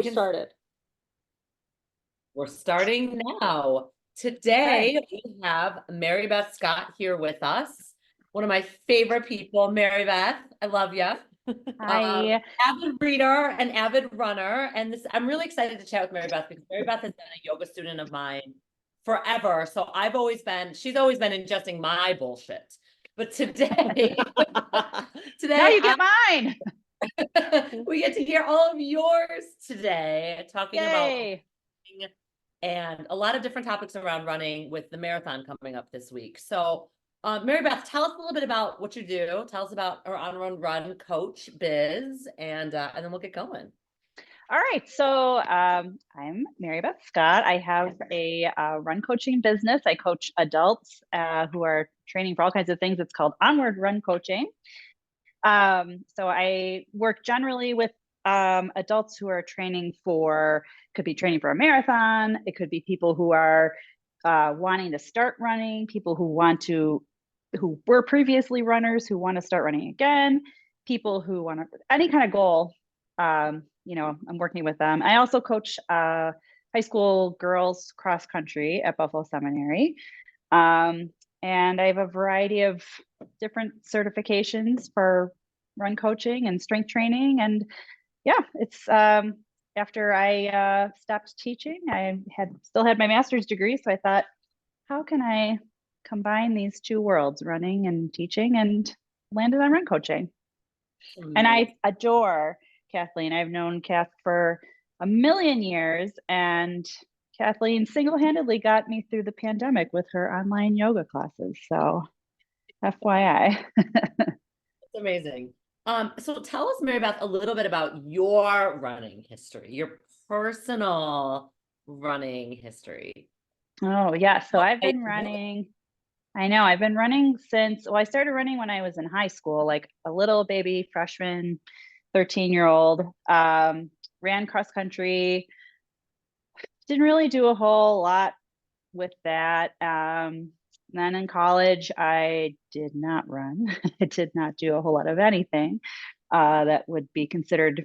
We're started. We're starting now. Today, we have Mary Beth Scott here with us. One of my favorite people, Mary Beth. I love you. Hi. Avid reader and avid runner. And I'm really excited to chat with Mary Beth because Mary Beth has been a yoga student of mine forever. So she's always been ingesting my bullshit. But today, Now you get mine. we get to hear all of yours today, talking Yay. about and a lot of different topics around running with the marathon coming up this week. So, Mary Beth, tell us a little bit about what you do. Tell us about our Onward Run Coach biz, and then we'll get going. All right. So I'm Mary Beth Scott. I have a run coaching business. I coach adults who are training for all kinds of things. It's called Onward Run Coaching. So I work generally with adults who are could be training for a marathon. It could be people who are wanting to start running, people who were previously runners who want to start running again, people who want any kind of goal. I'm working with them. I also coach high school girls cross country at Buffalo Seminary. And I have a variety of different certifications for run coaching and strength training. And yeah, it's after I stopped teaching, I still had my master's degree. So I thought, how can I combine these two worlds, running and teaching, and landed on run coaching. And I adore Kathleen. I've known Kath for a million years, and Kathleen single-handedly got me through the pandemic with her online yoga classes. So FYI. That's amazing. So tell us, Mary Beth, a little bit about your running history, your personal running history. Oh, yeah. So I've been running. I've been running I started running when I was in high school, like a little baby freshman, 13-year-old, ran cross country. Didn't really do a whole lot with that. Then in college, I did not run. I did not do a whole lot of anything that would be considered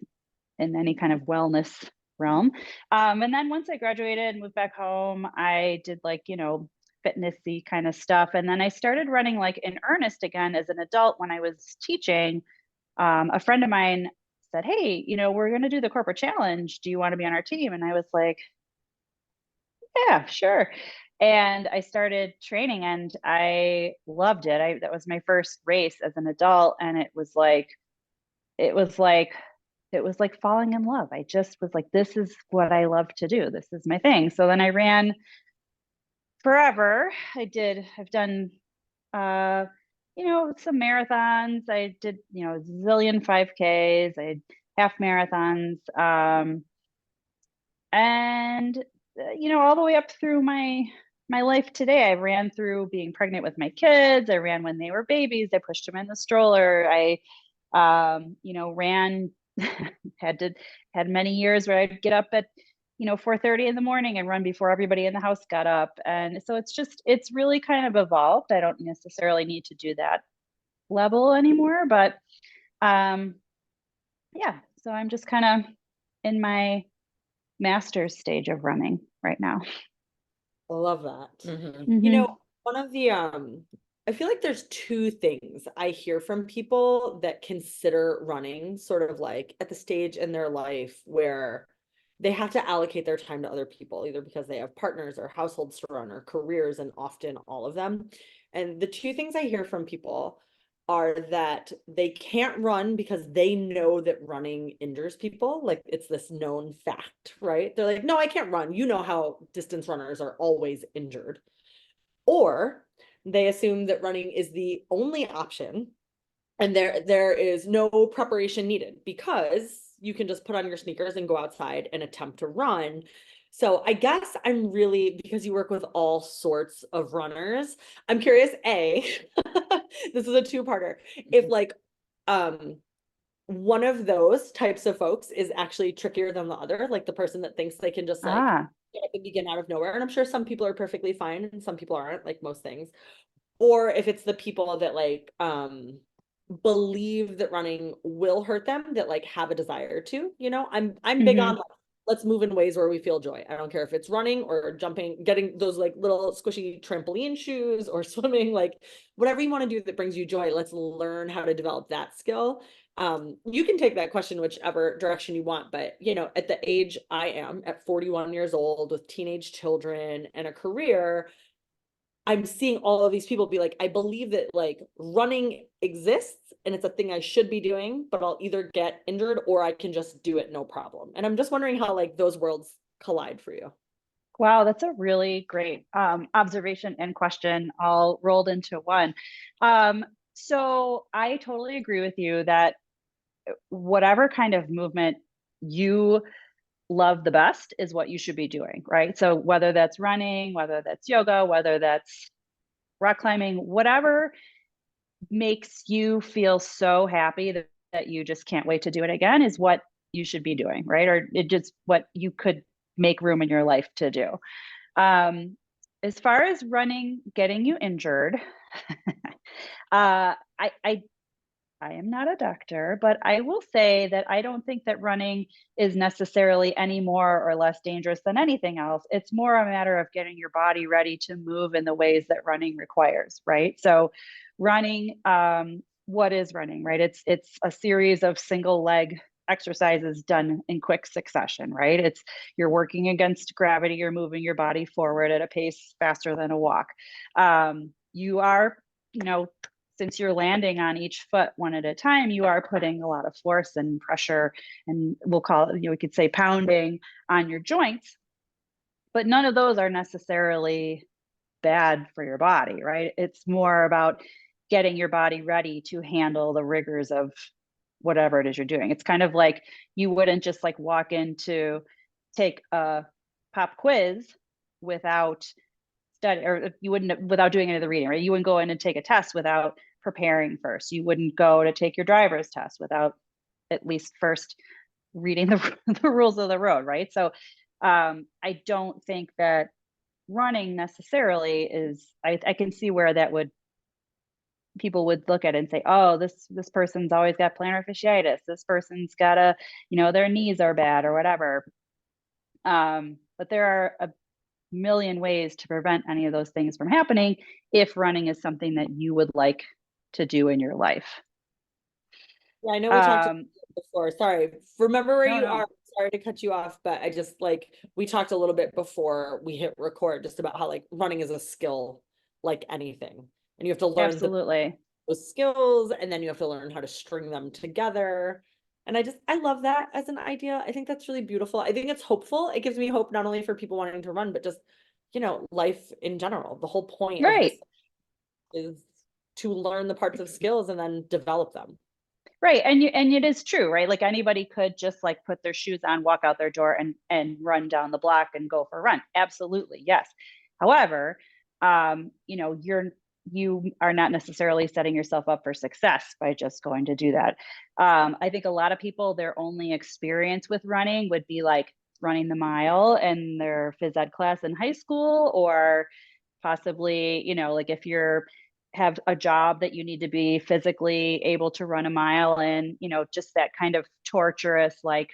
in any kind of wellness realm. And then once I graduated and moved back home, I did fitnessy kind of stuff. And then I started running like in earnest again as an adult when I was teaching. A friend of mine said, "Hey, we're going to do the corporate challenge. Do you want to be on our team?" And I was like, "Yeah, sure." And I started training and I loved it. That was my first race as an adult. And it was like falling in love. I just was like, this is what I love to do. This is my thing. So then I ran forever. I've done, some marathons. I did, a zillion 5Ks. I had half marathons. And all the way up through my life today. I ran through being pregnant with my kids. I ran when they were babies. I pushed them in the stroller. I, ran, had many years where I'd get up at, 4:30 in the morning and run before everybody in the house got up. And so it's really kind of evolved. I don't necessarily need to do that level anymore, but, yeah, so I'm just kind of in my master's stage of running right now. I love that. Mm-hmm. One of the I feel like there's two things I hear from people that consider running sort of like at the stage in their life where they have to allocate their time to other people, either because they have partners or households to run or careers, and often all of them. And the two things I hear from people are that they can't run because they know that running injures people. Like it's this known fact, right? They're like, no, I can't run. You know how distance runners are always injured. Or they assume that running is the only option and there is no preparation needed because you can just put on your sneakers and go outside and attempt to run. So I guess I'm really, because you work with all sorts of runners, I'm curious, this is a two-parter. If one of those types of folks is actually trickier than the other, like the person that thinks they can just begin out of nowhere. And I'm sure some people are perfectly fine and some people aren't, like most things. Or if it's the people that believe that running will hurt them, that have a desire to, I'm big on let's move in ways where we feel joy. I don't care if it's running or jumping, getting those like little squishy trampoline shoes or swimming, like whatever you want to do that brings you joy. Let's learn how to develop that skill. You can take that question whichever direction you want, but you know, at the age I am at 41 years old with teenage children and a career, I'm seeing all of these people be like, I believe that like running exists and it's a thing I should be doing, but I'll either get injured or I can just do it no problem. And I'm just wondering how like those worlds collide for you. Wow, that's a really great observation and question all rolled into one. So I totally agree with you that whatever kind of movement you love the best is what you should be doing, right? So whether that's running, whether that's yoga, whether that's rock climbing, whatever makes you feel so happy that you just can't wait to do it again is what you should be doing, right? Or it just what you could make room in your life to do. As far as running getting you injured, I am not a doctor, but I will say that I don't think that running is necessarily any more or less dangerous than anything else. It's more a matter of getting your body ready to move in the ways that running requires, right? So running, what is running, right? It's a series of single leg exercises done in quick succession, right? You're working against gravity, you're moving your body forward at a pace faster than a walk. You are, since you're landing on each foot one at a time, you are putting a lot of force and pressure, and we'll call it, we could say pounding on your joints, but none of those are necessarily bad for your body, right? It's more about getting your body ready to handle the rigors of whatever it is you're doing. It's kind of like you wouldn't just like walk in to take a pop quiz without study, or you wouldn't without doing any of the reading, right? You wouldn't go in and take a test without preparing first. You wouldn't go to take your driver's test without at least first reading the rules of the road, right? So I don't think that running necessarily is, I can see where that would, people would look at it and say, oh, this person's always got plantar fasciitis. This person's got their knees are bad or whatever. But there are a million ways to prevent any of those things from happening if running is something that you would like to do in your life. Yeah, I know we talked before. Sorry. Remember where you No. are. Sorry to cut you off, but I just like, we talked a little bit before we hit record just about how like running is a skill like anything. And you have to learn Absolutely. those skills, and then you have to learn how to string them together. And I love that as an idea. I think that's really beautiful. I think it's hopeful. It gives me hope not only for people wanting to run, but just, life in general. The whole point of this is to learn the parts of skills and then develop them. Right. And it is true, right? Like anybody could just like put their shoes on, walk out their door and run down the block and go for a run. Absolutely. Yes. However, you are not necessarily setting yourself up for success by just going to do that. I think a lot of people, their only experience with running would be like running the mile in their phys ed class in high school, or possibly, like if you're have a job that you need to be physically able to run a mile in, just that kind of torturous, like,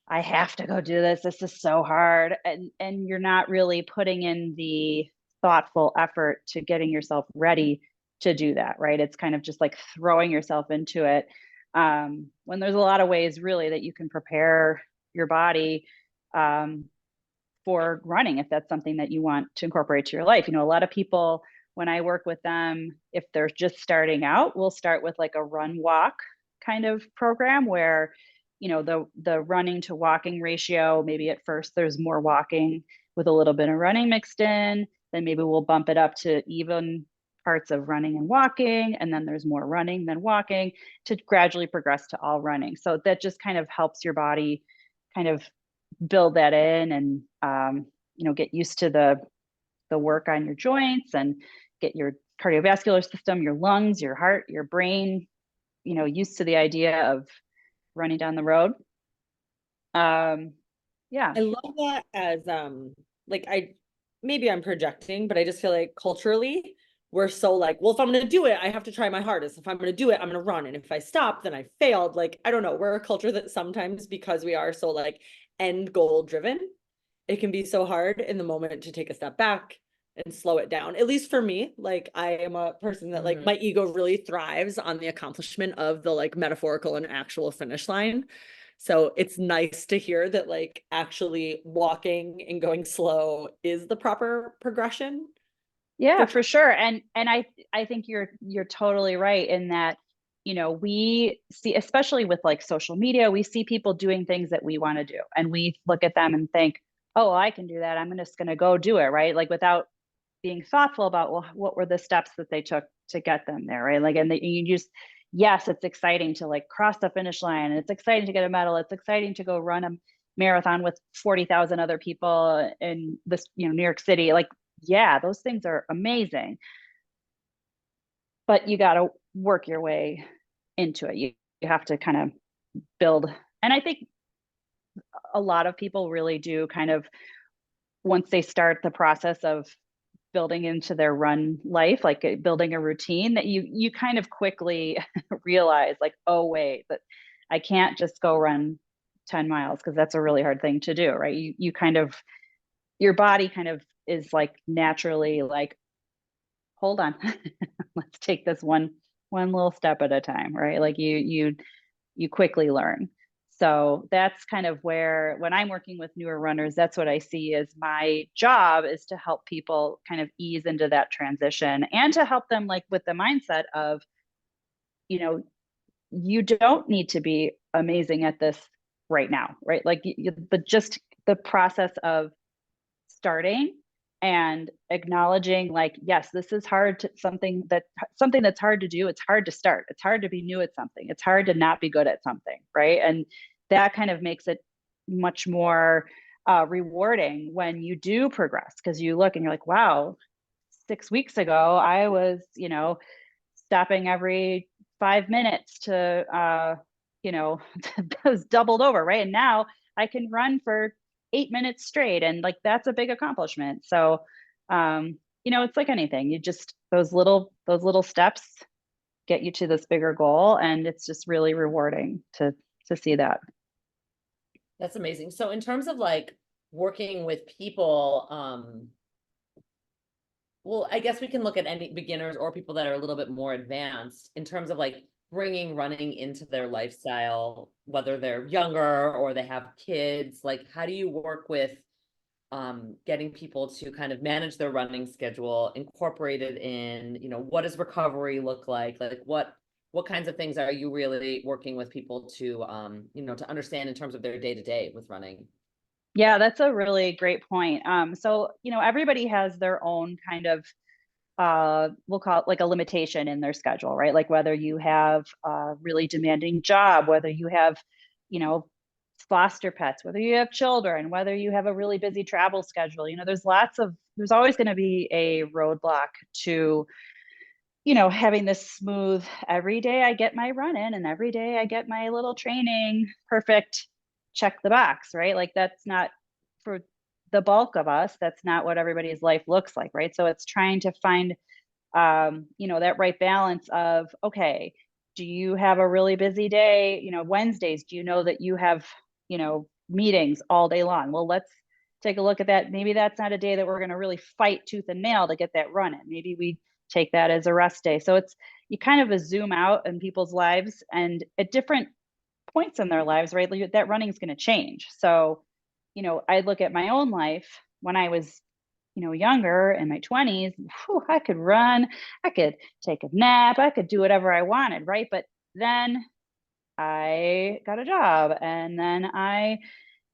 I have to go do this. This is so hard. And you're not really putting in the thoughtful effort to getting yourself ready to do that, right? It's kind of just like throwing yourself into it. When there's a lot of ways really that you can prepare your body for running, if that's something that you want to incorporate to your life. A lot of people, when I work with them, if they're just starting out, we'll start with like a run walk kind of program where, the running to walking ratio, maybe at first there's more walking with a little bit of running mixed in, then maybe we'll bump it up to even parts of running and walking, and then there's more running than walking to gradually progress to all running. So that just kind of helps your body kind of build that in and, get used to the work on your joints and get your cardiovascular system, your lungs, your heart, your brain, used to the idea of running down the road. Yeah. I love that as like maybe I'm projecting, but I just feel like culturally we're so like, well, if I'm going to do it, I have to try my hardest. If I'm going to do it, I'm going to run. And if I stop, then I failed. Like, I don't know. We're a culture that sometimes, because we are so like end goal driven, it can be so hard in the moment to take a step back and slow it down. At least for me, like I am a person that like my ego really thrives on the accomplishment of the like metaphorical and actual finish line. So it's nice to hear that like actually walking and going slow is the proper progression. Yeah, for sure. And I think you're totally right in that, you know, we see, especially with like social media, we see people doing things that we want to do, and we look at them and think, oh, I can do that. I'm just going to go do it, right? Like without being thoughtful about, well, what were the steps that they took to get them there, right? Like, and you just, yes, it's exciting to like cross the finish line, and it's exciting to get a medal. It's exciting to go run a marathon with 40,000 other people in this, you know, New York City. Like, yeah, those things are amazing, but you got to work your way into it. You have to kind of build. And I think a lot of people really do kind of, once they start the process of building into their run life, like building a routine, that you kind of quickly realize like, oh wait, but I can't just go run 10 miles because that's a really hard thing to do, right? You kind of, your body kind of is like naturally like, hold on, let's take this one little step at a time, right? Like you quickly learn. So that's kind of where, when I'm working with newer runners, that's what I see as my job, is to help people kind of ease into that transition, and to help them like with the mindset of, you know, you don't need to be amazing at this right now, right? Like just the process of starting and acknowledging like, yes, this is hard to something that's hard to do. It's hard to start. It's hard to be new at something. It's hard to not be good at something, right? And that kind of makes it much more rewarding when you do progress, because you look and you're like, wow, 6 weeks ago I was, you know, stopping every 5 minutes to you know, I was doubled over, right? And now I can run for 8 minutes straight, and like that's a big accomplishment. So you know, it's like anything, you just, those little steps get you to this bigger goal, and it's just really rewarding to see that. That's amazing. So in terms of like working with people, well, I guess we can look at any beginners or people that are a little bit more advanced in terms of like bringing running into their lifestyle, whether they're younger or they have kids. Like, how do you work with getting people to kind of manage their running schedule, incorporate it in, you know, what does recovery look like? Like what kinds of things are you really working with people to, you know, to understand in terms of their day-to-day with running? Yeah, that's a really great point. So, you know, everybody has their own kind of, we'll call it like a limitation in their schedule, right? Like whether you have a really demanding job, whether you have, you know, foster pets, whether you have children, whether you have a really busy travel schedule, you know, there's always going to be a roadblock to, you know, having this smooth, every day I get my run in and every day I get my little training, perfect, check the box, right? Like that's not, for the bulk of us, that's not what everybody's life looks like, right? So it's trying to find, you know, that right balance of, okay, do you have a really busy day? You know, Wednesdays, do you know that you have, you know, meetings all day long? Well, let's take a look at that. Maybe that's not a day that we're going to really fight tooth and nail to get that run in. Maybe we take that as a rest day. So it's, you kind of a zoom out in people's lives, and at different points in their lives, right? Like that running is going to change. So, you know, I look at my own life when I was, you know, younger in my 20s, whew, I could run, I could take a nap, I could do whatever I wanted, right? But then I got a job, and then I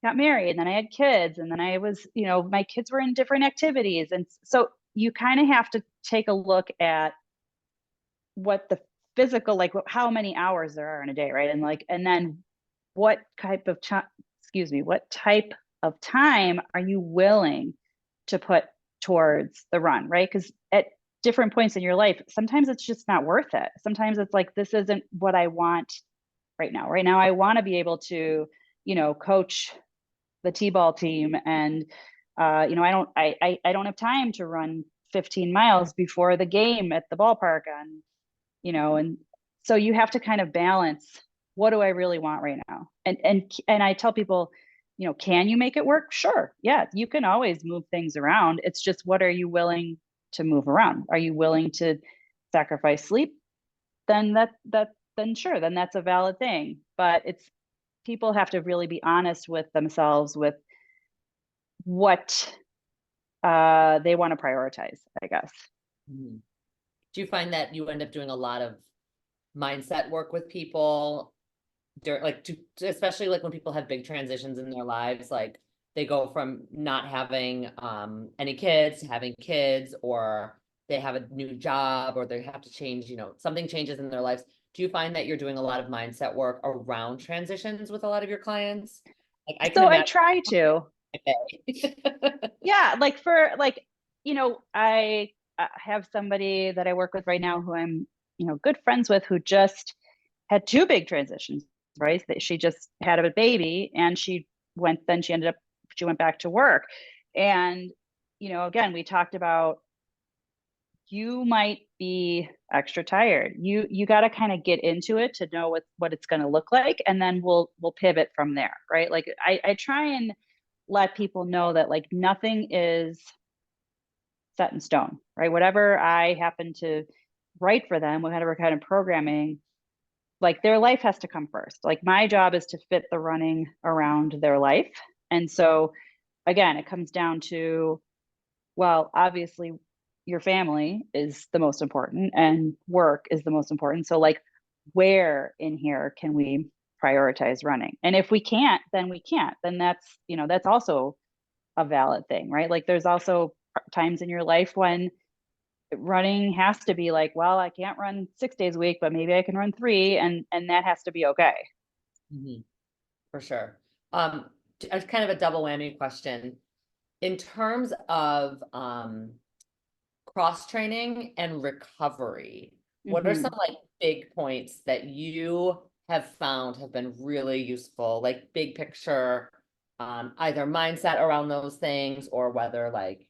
got married, and then I had kids, and then I was, you know, my kids were in different activities. And so you kind of have to take a look at what the physical, like how many hours there are in a day, right? And like, and then what type of what type of time are you willing to put towards the run, right? Because at different points in your life, sometimes it's just not worth it. Sometimes it's like, this isn't what I want right now. Right now, I want to be able to, you know, coach the T-ball team, and you know, I don't have time to run 15 miles before the game at the ballpark on, you know, and so you have to kind of balance, what do I really want right now? And I tell people, can you make it work? Sure. Yeah, you can always move things around. It's just, what are you willing to move around? Are you willing to sacrifice sleep? Then then sure, then that's a valid thing. But people have to really be honest with themselves with what they want to prioritize, I guess. Mhm. Do you find that you end up doing a lot of mindset work with people especially like when people have big transitions in their lives, like they go from not having any kids to having kids, or they have a new job, or they have to change, something changes in their lives. Do you find that you're doing a lot of mindset work around transitions with a lot of your clients? Like I can So I imagine. try to. Yeah, I have somebody that I work with right now who I'm, good friends with, who just had two big transitions, right? That she just had a baby, and she went back to work. And, again, we talked about, you might be extra tired. You got to kind of get into it to know what it's going to look like, and then we'll pivot from there, right? Like I try and let people know that like nothing is set in stone, right? Whatever I happen to write for them, whatever kind of programming, like their life has to come first. Like my job is to fit the running around their life. And so again, it comes down to, well, obviously your family is the most important and work is the most important. So like, where in here can we prioritize running? And if we can't, then we can't. Then that's also a valid thing, right? Like there's also times in your life when running has to be like, well, I can't run 6 days a week, but maybe I can run 3, and that has to be okay. Mhm. For sure. It's kind of a double whammy question. In terms of cross training and recovery, what are some like big points that you have found have been really useful, like big picture, either mindset around those things, or whether like,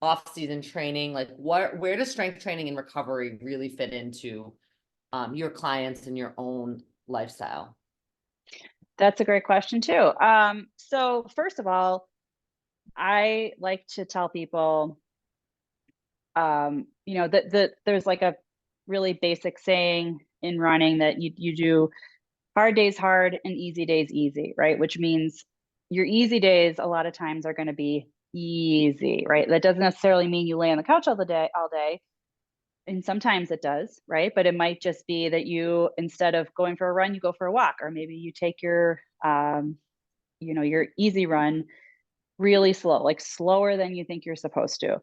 off-season training, like where does strength training and recovery really fit into your clients and your own lifestyle? That's a great question too. So first of all, I like to tell people, that there's like a really basic saying in running that you do hard days hard and easy days easy, right? Which means your easy days a lot of times are going to be easy, right? That doesn't necessarily mean you lay on the couch all day. And sometimes it does, right? But it might just be that you, instead of going for a run, you go for a walk, or maybe you take your easy run really slow, like slower than you think you're supposed to.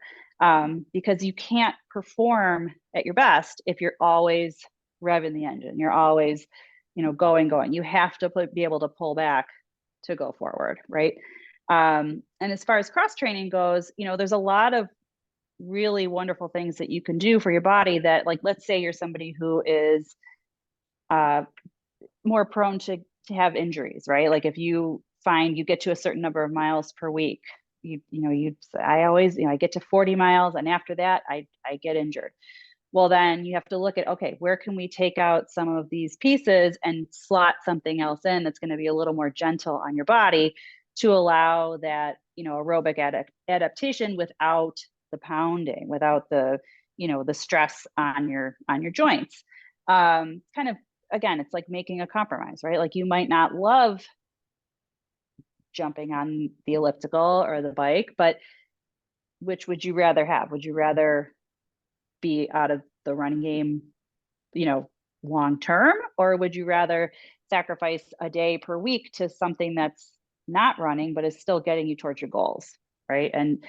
Because you can't perform at your best if you're always revving the engine. You're always, going. You have to be able to pull back to go forward, right? And as far as cross training goes, there's a lot of really wonderful things that you can do for your body that, like, let's say you're somebody who is more prone to have injuries, right? Like if you find you get to a certain number of miles per week, I get to 40 miles, and after that I get injured. Well, then you have to look at, okay, where can we take out some of these pieces and slot something else in that's going to be a little more gentle on your body to allow that, aerobic adaptation without the pounding, without the stress on your joints. Kind of, again, it's like making a compromise, right? Like you might not love jumping on the elliptical or the bike, but which would you rather have? Would you rather be out of the running game, long term, or would you rather sacrifice a day per week to something that's not running but is still getting you towards your goals, right? And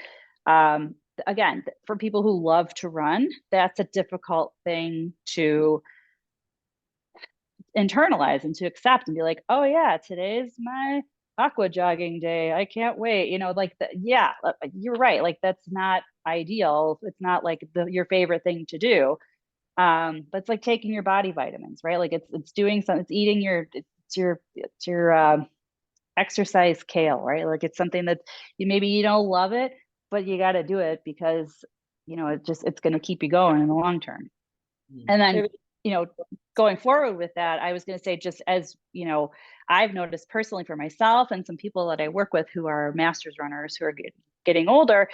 again, for people who love to run, that's a difficult thing to internalize and to accept and be like, oh yeah, today's my aqua jogging day, I can't wait, yeah, you're right, like that's not ideal. It's not like your favorite thing to do. But it's like taking your body vitamins, right? Like it's doing something, it's eating your exercise kale, right? Like it's something that maybe you don't love it, but you got to do it because it's going to keep you going in the long term. And then, Maybe going forward with that, I was going to say, just as, I've noticed personally for myself and some people that I work with who are masters runners who are getting older,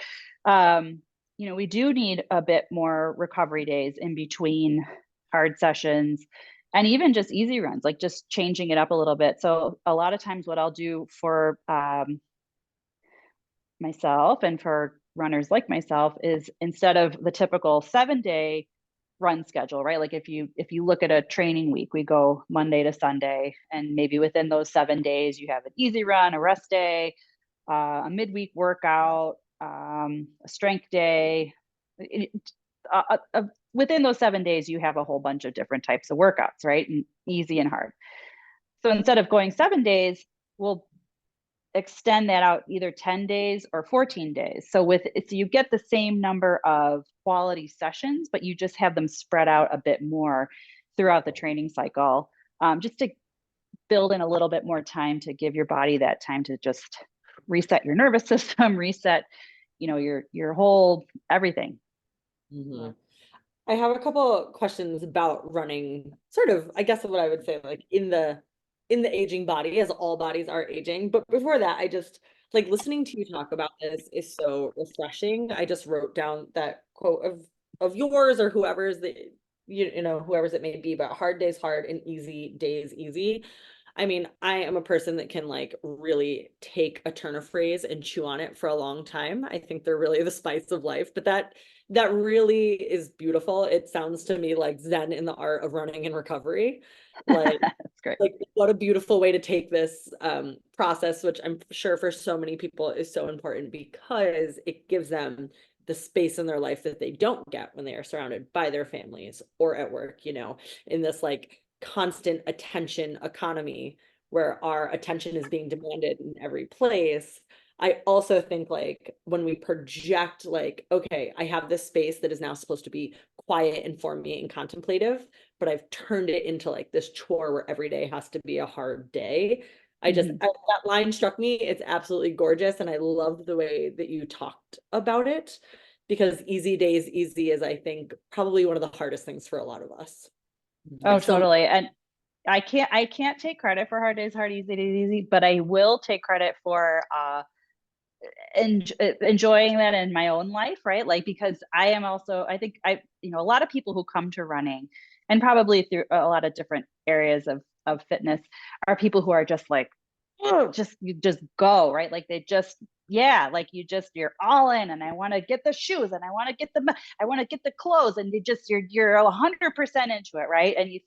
we do need a bit more recovery days in between hard sessions, and even just easy runs, like just changing it up a little bit. So a lot of times what I'll do for myself and for runners like myself is, instead of the typical 7-day run schedule, right? Like if you look at a training week, we go Monday to Sunday, and maybe within those 7 days you have an easy run, a rest day, a midweek workout, a strength day. Within those 7 days you have a whole bunch of different types of workouts, right? And easy and hard. So instead of going 7 days, we'll extend that out either 10 days or 14 days. So you get the same number of quality sessions, but you just have them spread out a bit more throughout the training cycle, just to build in a little bit more time to give your body that time to just reset your nervous system, reset, your whole everything. Mm-hmm. I have a couple questions about running, sort of, I guess what I would say, like in the aging body, as all bodies are aging. But before that, I just like listening to you talk about this is so refreshing. I just wrote down that quote of yours or whoever's whoever's it may be, but hard days hard and easy days easy. I mean, I am a person that can like really take a turn of phrase and chew on it for a long time. I think they're really the spice of life, but that really is beautiful. It sounds to me like Zen in the art of running and recovery. Like, That's great. like what a beautiful way to take this process, which I'm sure for so many people is so important because it gives them the space in their life that they don't get when they are surrounded by their families or at work, in this like constant attention economy where our attention is being demanded in every place. I also think like when we project like, okay, I have this space that is now supposed to be quiet and for me and contemplative, but I've turned it into like this chore where every day has to be a hard day. That line struck me. It's absolutely gorgeous. And I loved the way that you talked about it, because easy days easy is, I think, probably one of the hardest things for a lot of us. Oh, totally. And I can't take credit for hard days hard, easy days easy, but I will take credit for enjoying that in my own life, right? Like, because I am also, I think a lot of people who come to running, and probably through a lot of different areas of fitness, are people who are just like, oh, you just go, right? Like they just, like you're all in, and I want to get the shoes, and I want to get the clothes, and you're 100% into it, right?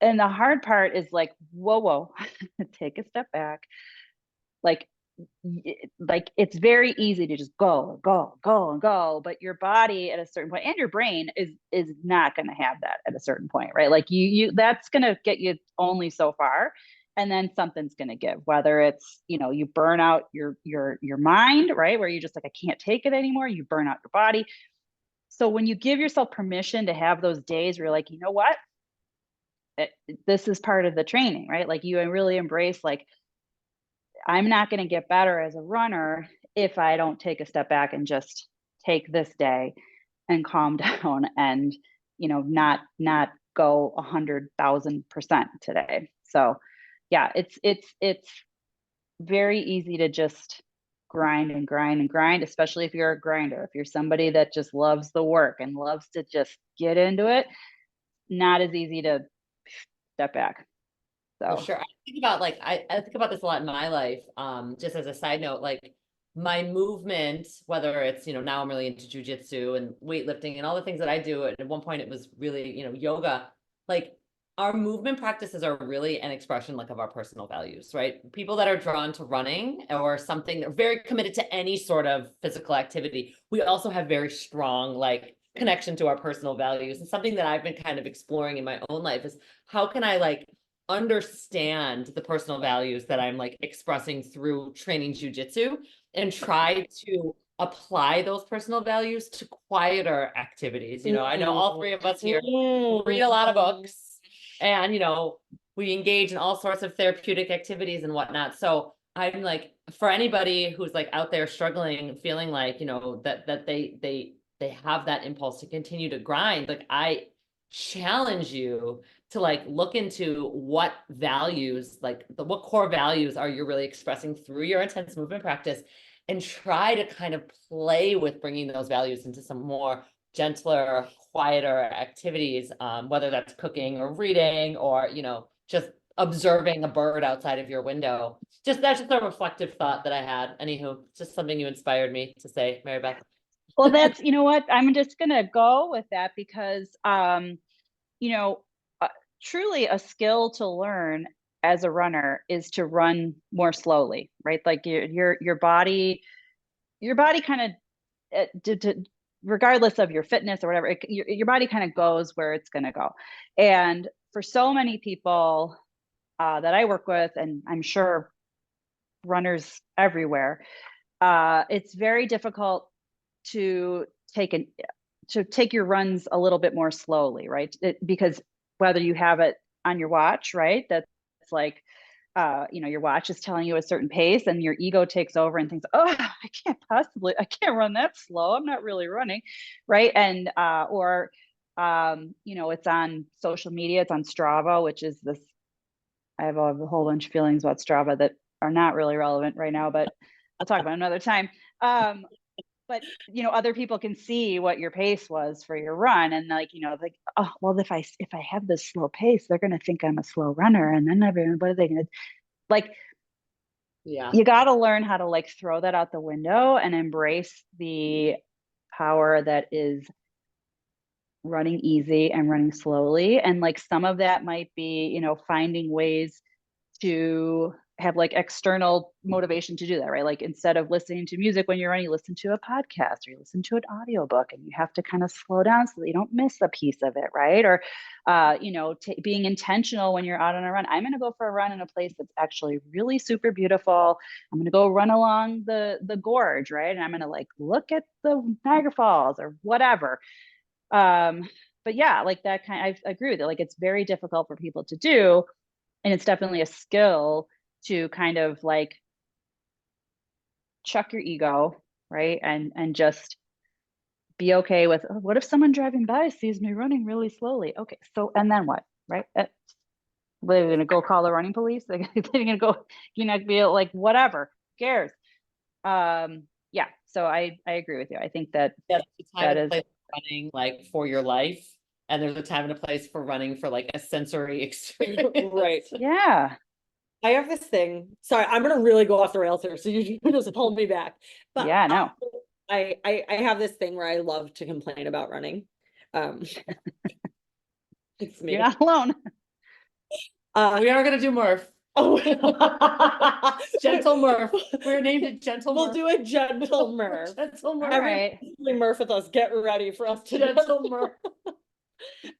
And the hard part is like, whoa, take a step back. Like it's very easy to just go, but your body at a certain point, and your brain is not going to have that at a certain point, right? Like that's going to get you only so far, and then something's going to give, whether it's, you burn out your mind, right? Where you're just like, I can't take it anymore. You burn out your body. So when you give yourself permission to have those days where you're like, you know what? This is part of the training, right? Like you really embrace, like, I'm not going to get better as a runner if I don't take a step back and just take this day and calm down and, not go 100,000% today. So yeah, it's very easy to just grind and grind and grind, especially if you're a grinder. If you're somebody that just loves the work and loves to just get into it, not as easy to step back. So for sure. I think about like, I think about this a lot in my life. Just as a side note, like my movement, whether it's, now I'm really into jujitsu and weightlifting and all the things that I do. And at one point it was really, yoga, like our movement practices are really an expression like of our personal values, right? People that are drawn to running or something, they're very committed to any sort of physical activity. We also have very strong, like, connection to our personal values. And something that I've been kind of exploring in my own life is how can I like understand the personal values that I'm like expressing through training jujitsu and try to apply those personal values to quieter activities. I know all three of us here read a lot of books and, we engage in all sorts of therapeutic activities and whatnot. So I'm like, for anybody who's like out there struggling, feeling like, that they have that impulse to continue to grind, like I challenge you to like look into what values, like what core values are you really expressing through your intense movement practice, and try to kind of play with bringing those values into some more gentler, quieter activities, whether that's cooking or reading or, you know, just observing a bird outside of your window. Just that's just a reflective thought that I had. Anywho, just something you inspired me to say, Mary Beth. Well, that's, you know what, I'm just gonna go with that because you know, truly a skill to learn as a runner is to run more slowly, right? Like your body kind of regardless of your fitness or whatever, your body kind of goes where it's going to go. And for so many people that I work with, and I'm sure runners everywhere, it's very difficult to take your runs a little bit more slowly, right? Because whether you have it on your watch, right? That's like, you know, your watch is telling you a certain pace and your ego takes over and thinks, oh, I can't run that slow. I'm not really running. Right. And, or, you know, it's on social media, it's on Strava, which is this, I have a whole bunch of feelings about Strava that are not really relevant right now, but we'll talk about another time. But you know, other people can see what your pace was for your run, and like, you know, like, oh well, if I have this slow pace, they're gonna think I'm a slow runner, and then everyone, what are they gonna like? Yeah, you got to learn how to like throw that out the window and embrace the power that is running easy and running slowly. And like some of that might be, you know, finding ways to have like external motivation to do that, right? Like instead of listening to music when you're running, you listen to a podcast or you listen to an audiobook, and you have to kind of slow down so that you don't miss a piece of it, right? Or you know, being intentional when you're out on a run. I'm going to go for a run in a place that's actually really super beautiful. I'm going to go run along the gorge, right? And I'm going to like look at the Niagara Falls or whatever. But yeah, like that kind, I agree with it. Like it's very difficult for people to do, and it's definitely a skill to kind of like chuck your ego, right? And just be okay with, oh, what if someone driving by sees me running really slowly? Okay, so and then what, right? They're gonna go call the running police. They're gonna go, you know, be like, whatever, who cares? Yeah. So I agree with you. I think that there's a time that and a is place for running like for your life, and there's a time and a place for running for like a sensory experience. Right. yeah. I have this thing. Sorry, I'm gonna really go off the rails here, so you just pull me back. But Yeah. No. I have this thing where I love to complain about running. It's me. You're not alone. We are gonna do Murph. Oh, Gentle Murph. We're named it Gentle we'll Murph. do a gentle Murph. Gentle Murph. All right. Everybody Murph with us. Get ready for us to Gentle Murph.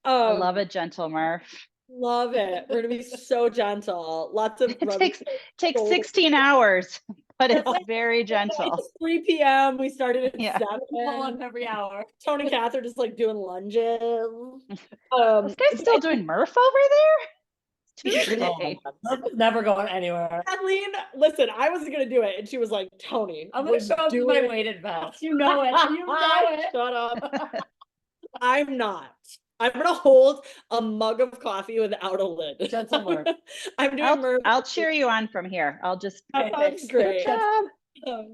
I love a gentle Murph. Love it. We're gonna be so gentle. Lots of It takes 16 hours, but it's very gentle. It's 3 p.m. We started at Yeah. 7 every hour. Toni Kathleen just like doing lunges. This guy's still doing Murph over there? It's Tuesday. Oh my God. Murph is never going anywhere. Kathleen, listen, I wasn't gonna do it, and she was like, "Toni, I'm gonna show up in my weighted vest. You know it. You know it. Shut up. I'm not. I'm gonna hold a mug of coffee without a lid. Gentle Murph. I'm doing Murph. I'll cheer you on from here. I'll just That's great. Good job.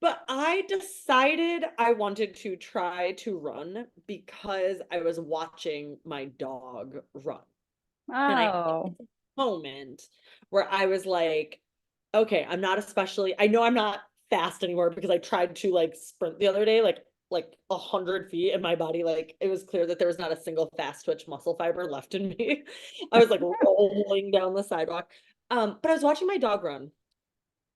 But I decided I wanted to try to run because I was watching my dog run. And I had Oh. this moment where I was like, okay, I know I'm not fast anymore because I tried to like sprint the other day, like 100 feet, and my body, like, it was clear that there was not a single fast twitch muscle fiber left in me. I was like rolling down the sidewalk. But I was watching my dog run,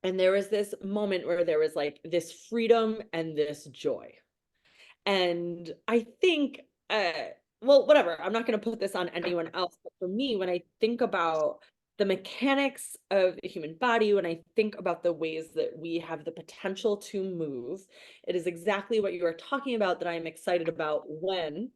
and there was this moment where there was like this freedom and this joy. And I think, well, whatever, I'm not going to put this on anyone else, but for me, when I think about the mechanics of the human body, when I think about the ways that we have the potential to move, it is exactly what you are talking about that I'm excited about when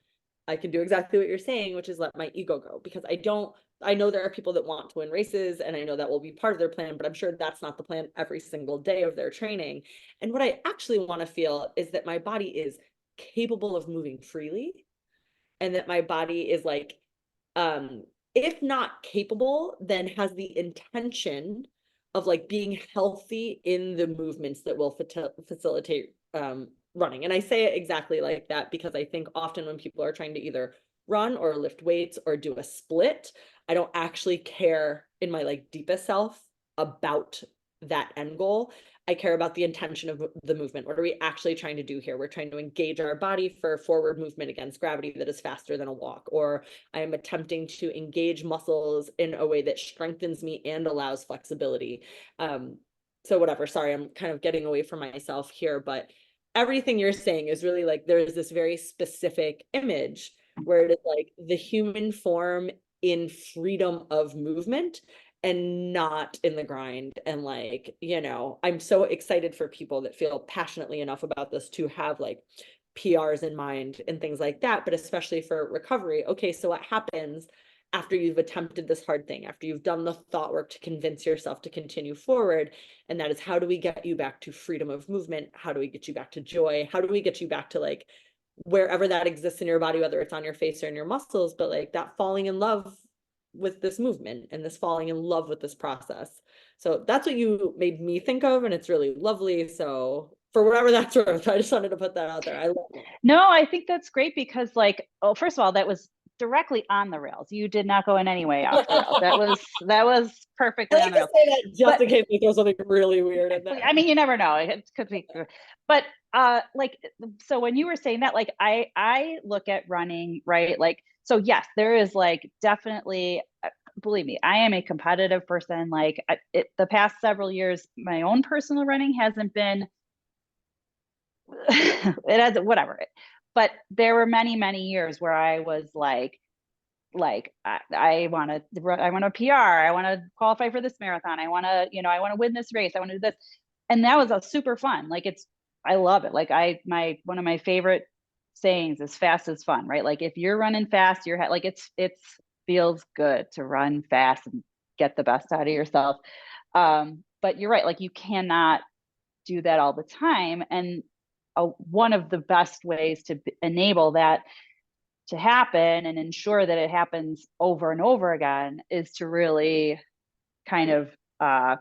I can do exactly what you're saying, which is let my ego go. Because I know there are people that want to win races, and I know that will be part of their plan, but I'm sure that's not the plan every single day of their training. And what I actually want to feel is that my body is capable of moving freely, and that my body is like, if not capable, then has the intention of like being healthy in the movements that will facilitate running. And I say it exactly like that because I think often when people are trying to either run or lift weights or do a split, I don't actually care in my like deepest self about that end goal. I care about the intention of the movement. What are we actually trying to do here? We're trying to engage our body for forward movement against gravity that is faster than a walk, or I am attempting to engage muscles in a way that strengthens me and allows flexibility. So whatever, sorry, I'm kind of getting away from myself here, but everything you're saying is really like, there's this very specific image where it is like the human form in freedom of movement and not in the grind. And like, you know, I'm so excited for people that feel passionately enough about this to have like PRs in mind and things like that, but especially for recovery. Okay, so what happens after you've attempted this hard thing, after you've done the thought work to convince yourself to continue forward? And that is, how do we get you back to freedom of movement? How do we get you back to joy? How do we get you back to like wherever that exists in your body, whether it's on your face or in your muscles, but like that falling in love with this movement and this falling in love with this process. So that's what you made me think of, and it's really lovely. So for whatever that's worth, I just wanted to put that out there. I love it. No, I think that's great because like, oh, first of all, that was directly on the rails. You did not go in any way off the rails. That was perfectly on the rails. Say that just in case we throw something really weird in there. I mean, you never know. It could be, but like, so when you were saying that, like, I look at running, right? Like, so yes, there is like definitely, believe me, I am a competitive person. Like the past several years, my own personal running hasn't been, it has whatever. But there were many years where I was like I want a PR. I want to qualify for this marathon. I want to, I want to win this race. I want to do this. And that was a super fun. Like I love it. Like one of my favorite sayings is fast is fun, right? Like if you're running fast, you're like, it's feels good to run fast and get the best out of yourself. But you're right. Like you cannot do that all the time. And one of the best ways to enable that to happen and ensure that it happens over and over again is to really kind of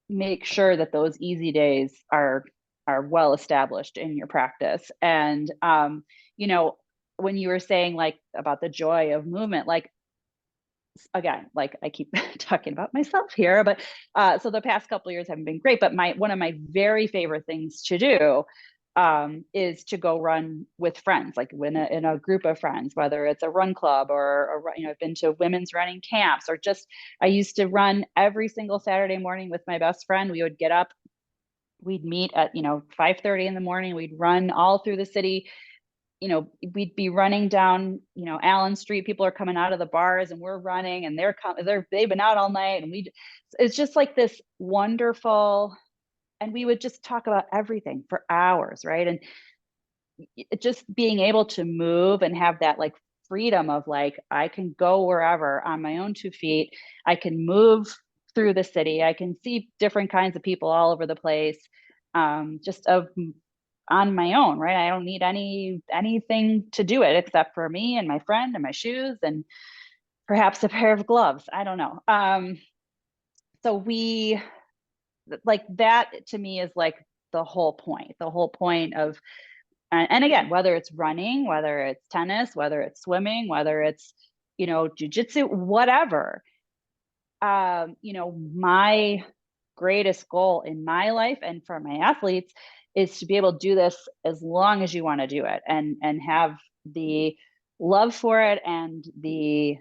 make sure that those easy days are well established in your practice. And when you were saying like about the joy of movement, like again, like I keep talking about myself here, but so the past couple of years haven't been great, but one of my very favorite things to do is to go run with friends, like in a group of friends, whether it's a run club or I've been to women's running camps, or just, I used to run every single Saturday morning with my best friend. We would get up, we'd meet at, 5:30 in the morning. We'd run all through the city. We'd be running down, Allen Street. People are coming out of the bars and we're running, and they've been out all night. And it's just like this wonderful, and we would just talk about everything for hours, right? And just being able to move and have that like freedom of like, I can go wherever on my own 2 feet. I can move through the city. I can see different kinds of people all over the place, just on my own, right? I don't need anything to do it except for me and my friend and my shoes and perhaps a pair of gloves. I don't know. So we, like, that to me is like the whole point of, and again, whether it's running, whether it's tennis, whether it's swimming, whether it's, jujitsu, whatever, my greatest goal in my life and for my athletes is to be able to do this as long as you want to do it, and have the love for it and the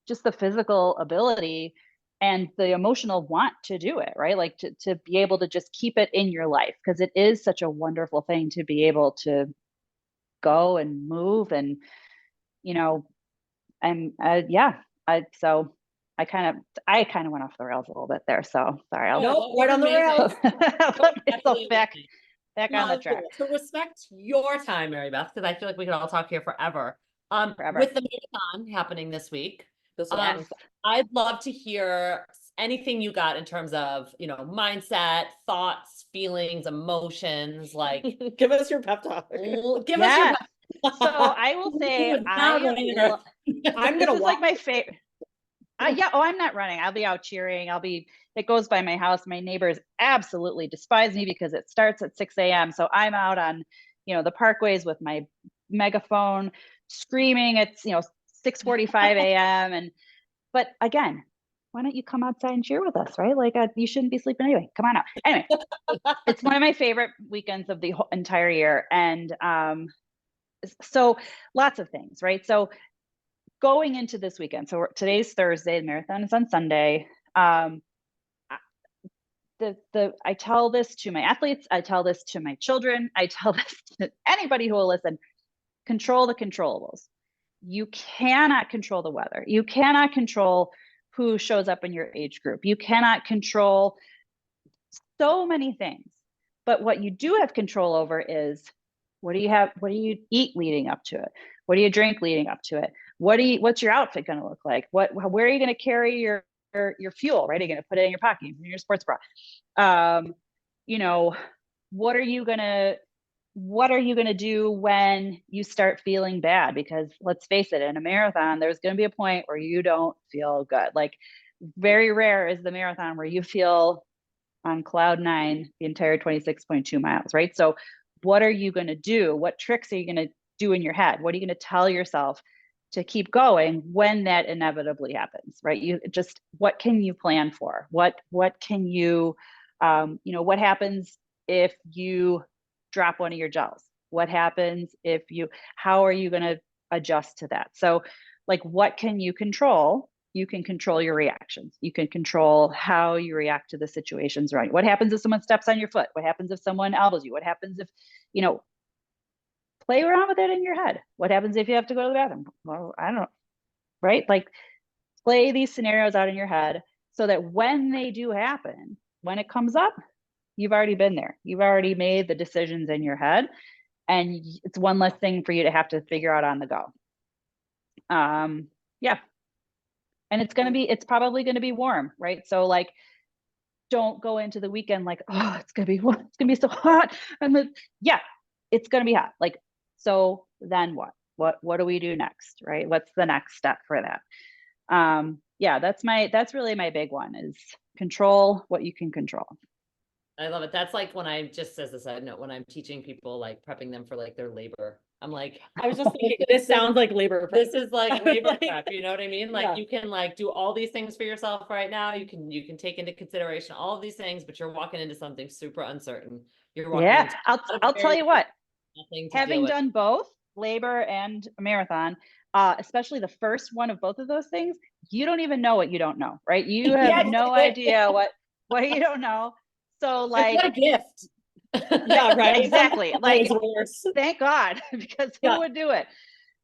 just the physical ability and the emotional want to do it, right? Like to be able to just keep it in your life, because it is such a wonderful thing to be able to go and move and, and so I kind of went off the rails a little bit there. So sorry. Right on the rails. Put myself back on the track. To respect your time, Mary Beth, because I feel like we could all talk here forever. Forever. With the marathon happening this week, Yes. I'd love to hear anything you got in terms of, mindset, thoughts, feelings, emotions, like Give us your pep talk. give us your pep So I will say I'm gonna this is like my favorite. Yeah. Oh, I'm not running. I'll be out cheering. It goes by my house. My neighbors absolutely despise me because it starts at 6 a.m. So I'm out on, the parkways with my megaphone screaming. It's, 6:45 a.m. But again, why don't you come outside and cheer with us, right? Like you shouldn't be sleeping anyway. Come on out. Anyway, it's one of my favorite weekends of the whole entire year. And so lots of things, right? So going into this weekend, so today's Thursday, the marathon is on Sunday. I tell this to my athletes, I tell this to my children, I tell this to anybody who will listen, control the controllables. You cannot control the weather. You cannot control who shows up in your age group. You cannot control so many things. But what you do have control over is what do you eat leading up to it? What do you drink leading up to it? What's your outfit going to look like? Where are you going to carry your fuel, right? Are you going to put it in your pocket, in your sports bra? What are you going to do when you start feeling bad? Because let's face it, in a marathon, there's going to be a point where you don't feel good. Like very rare is the marathon where you feel on cloud 9 the entire 26.2 miles, right? So what are you going to do? What tricks are you going to do in your head? What are you going to tell yourself to keep going when that inevitably happens, right? What can you plan for? What can you, what happens if you drop one of your gels? What happens how are you going to adjust to that? So like, what can you control? You can control your reactions. You can control how you react to the situations, right? What happens if someone steps on your foot? What happens if someone elbows you? What happens if, play around with it in your head? What happens if you have to go to the bathroom? Well, I don't know, right? Like play these scenarios out in your head so that when they do happen, when it comes up, you've already been there. You've already made the decisions in your head, and it's one less thing for you to have to figure out on the go. Yeah. And it's probably going to be warm, right? So like, don't go into the weekend like, oh, it's going to be so hot. Yeah, it's going to be hot. Like, so then what do we do next? Right? What's the next step for that? Yeah, that's really my big one, is control what you can control. I love it. That's like when just as a side note, when I'm teaching people, like prepping them for like their labor, I'm like, I was just thinking, this sounds like labor prep. This is like labor prep, you know what I mean? Like Yeah. you can like do all these things for yourself right now. You can take into consideration all of these things, but you're walking into something super uncertain. You're walking Yeah, into I'll tell you what, nothing to having done both labor and a marathon, especially the first one of both of those things, you don't even know what you don't know, right? You have no idea what you don't know. So like, what a gift. Yeah, right. Exactly. Like, worse. thank God, because who would do it?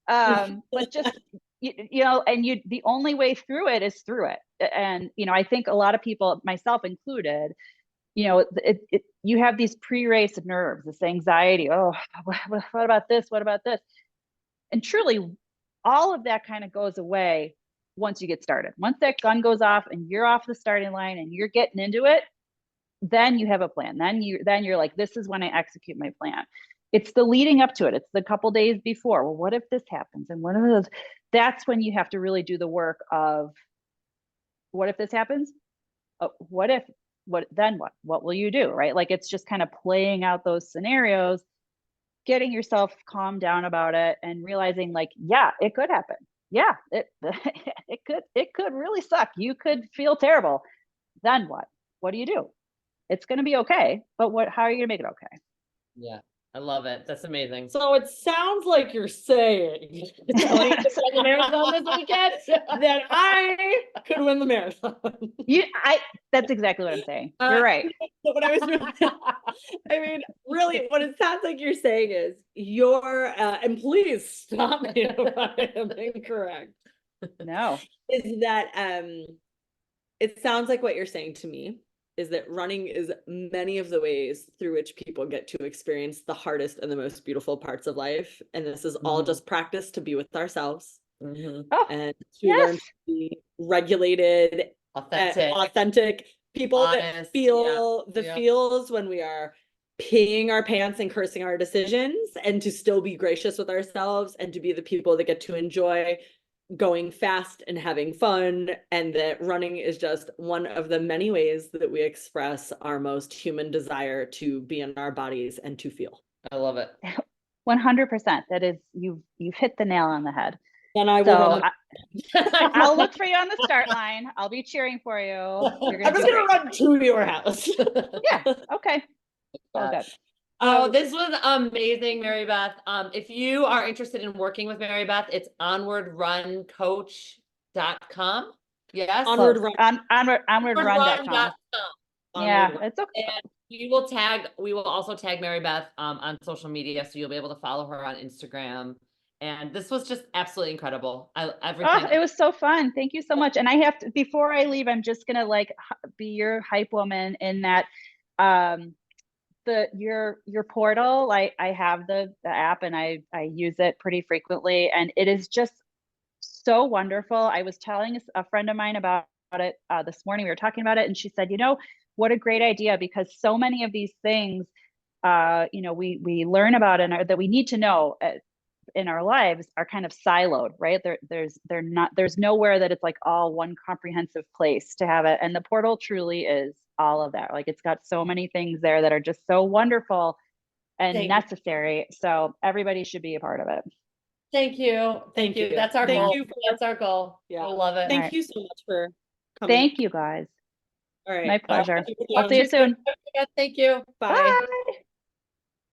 But just, the only way through it is through it. And, I think a lot of people, myself included, you have these pre-race nerves, this anxiety. Oh, what about this? What about this? And truly, all of that kind of goes away once you get started. Once that gun goes off and you're off the starting line and you're getting into it, then you have a plan. Then you're like, this is when I execute my plan. It's the leading up to it. It's the couple days before. Well, what if this happens? And one of those, that's when you have to really do the work of, what if this happens? Then what will you do? Right? Like, it's just kind of playing out those scenarios, getting yourself calmed down about it, and realizing like, yeah, it could happen. Yeah, it could really suck. You could feel terrible. Then what? What do you do? It's going to be okay, but how are you going to make it okay? Yeah, I love it. That's amazing. So it sounds like you're saying the marathon this weekend that I could win the marathon. That's exactly what I'm saying. You're right. What I was I mean, really, what it sounds like you're saying is and please stop me if I am incorrect. No. Is that it sounds like what you're saying to me is that running is many of the ways through which people get to experience the hardest and the most beautiful parts of life. And this is all just practice to be with ourselves and to learn to be regulated, authentic people, honest, that feel the feels when we are peeing our pants and cursing our decisions, and to still be gracious with ourselves and to be the people that get to enjoy going fast and having fun, and that running is just one of the many ways that we express our most human desire to be in our bodies and to feel. I love it. 100%. That is, you've hit the nail on the head. And I will run I'll look for you on the start line. I'll be cheering for you. I'm just gonna run to your house. Yeah. Okay. All good. Oh, this was amazing, Mary Beth. If you are interested in working with Mary Beth, it's onwardruncoach.com. Yes. Onward Run. Onwardrun.com. Yeah, it's okay. And we will also tag Mary Beth on social media, so you'll be able to follow her on Instagram. And this was just absolutely incredible. It was so fun. Thank you so much. And I have to, before I leave, I'm just gonna like be your hype woman in that your portal. I have the app and I use it pretty frequently, and it is just so wonderful. I was telling a friend of mine about it this morning. We were talking about it, and she said, you know, what a great idea, because so many of these things we learn about and that we need to know in our lives are kind of siloed, right? There's nowhere that it's like all one comprehensive place to have it. And the portal truly is all of that. Like, it's got so many things there that are just so wonderful and necessary. So everybody should be a part of it. Thank you. Thank you. That's our goal. That's our goal. Yeah. I love it. Thank you so much for coming. Thank you, guys. All right. My pleasure. I'll see you soon. Thank you. Bye. Bye.